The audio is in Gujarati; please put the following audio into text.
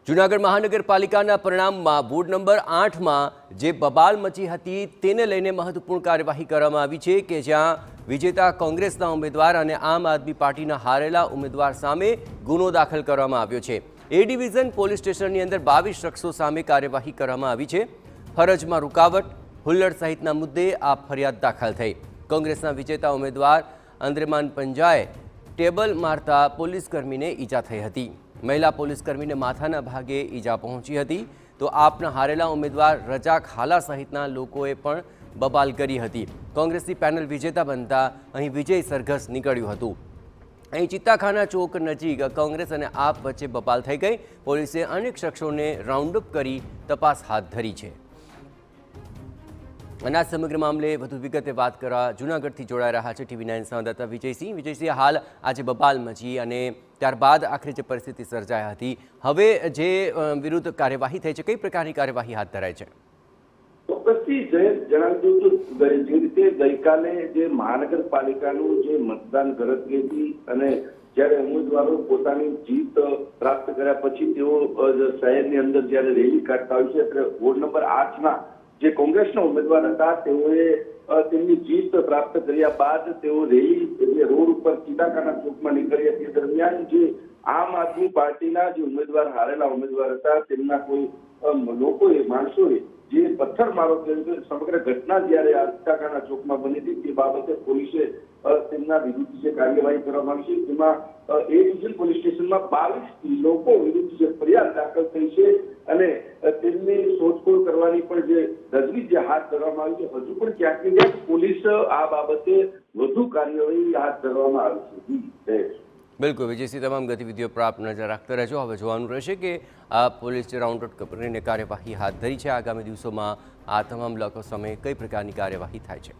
જૂનાગઢ મહાનગરપાલિકાના પરિણામમાં વોર્ડ નંબર 8માં જે બબાલ મચી હતી તેને લઈને મહત્વપૂર્ણ કાર્યવાહી કરવામાં આવી છે કે જ્યાં વિજેતા કોંગ્રેસના ઉમેદવાર અને આમ આદમી પાર્ટીના હારેલા ઉમેદવાર સામે ગુનો દાખલ કરવામાં આવ્યો છે। એ ડિવિઝન પોલીસ સ્ટેશનની અંદર 22 શખ્સો સામે કાર્યવાહી કરવામાં આવી છે। ફરજમાં રૂકાવટ, હુલ્લડ સહિતના મુદ્દે આ ફરિયાદ દાખલ થઈ। કોંગ્રેસના વિજેતા ઉમેદવાર અંદ્રેમાન પંજાએ ટેબલ મારતા પોલીસકર્મીને ઈજા થઈ હતી। महिला पुलिसकर्मी ने माथाना भागे ईजा पहुंची हती तो आपना हारेला उम्मीदवार रजाक हाला सहितना लोकोए पण बबाल करी हती। कांग्रेसनी पेनल विजेता बनता अहीं विजय सरघस निकळ्युं हतुं। अहीं चित्ताखाना चौक नजीक कांग्रेस अने आप वच्चे बबाल थई गई। पोलीसे अनेक शख्सोने राउंडअप करी तपास हाथ धरी छे। आ समग्र मामले વધુ વિગતે વાત કરવા જૂનાગઢથી જોડાઈ રહ્યા છે TV9 સંવાદદાતા વિજયસિંહ। વિજયસિંહ, હાલ આજે બબાલ મચી અને ત્યારબાદ આખરે જે પરિસ્થિતિ સર્જાઈ હતી, હવે જે વિરુદ્ધ કાર્યવાહી થઈ છે, કઈ પ્રકારની કાર્યવાહી હાથ ધરાઈ છે? ચોક્કસથી જણાવી દઉં તો જે રીતે ગઈકાલે જે મહાનગરપાલિકાનું જે મતદાન ગણતરી હતી અને જ્યારે ઉમેદવારો પોતાની જીત પ્રાપ્ત કર્યા પછી તેઓ શહેરની અંદર જ્યારે રેલી કાઢતા હોય છે ત્યારે વોર્ડ નંબર 8ના જે કોંગ્રેસના ઉમેદવાર હતા તેઓએ તેમની જીત પ્રાપ્ત કર્યા બાદ તેઓ રેલી રોડ ઉપર ચિત્તાખાના ચોકમાં નીકળી હતી। દરમિયાન જે આમ આદમી પાર્ટીના જે ઉમેદવાર હારેલા ઉમેદવાર હતા તેમના કોઈ લોકોએ માણસોએ જે પથ્થરમારો કર્યો, સમગ્ર ઘટના જ્યારે આ ચિત્તાખાના ચોકમાં બની હતી તે બાબતે પોલીસે તેમના વિરુદ્ધ જે કાર્યવાહી કરવામાં આવી છે તેમાં એ ડિવિઝન પોલીસ સ્ટેશનમાં 22 લોકો વિરુદ્ધ જે ફરિયાદ દાખલ થઈ છે અને તેમની શોધખોળ કરવાની પણ જે તજવીજ જે હાથ ધરવામાં આવી છે। હજુ પણ ક્યાંક ને ક્યાંક પોલીસ આ બાબતે વધુ કાર્યવાહી હાથ ધરવામાં આવી છે। બિલકુલ વિજયસિંહ, તમામ ગતિવિધિઓ પર આપ નજર રાખતા રહેજો। હવે જોવાનું રહેશે કે આ પોલીસ રાઉન્ડ અપ કરીને કાર્યવાહી હાથ ધરી છે, આગામી દિવસોમાં આ તમામ લોકો સામે કઈ પ્રકારની કાર્યવાહી થાય છે।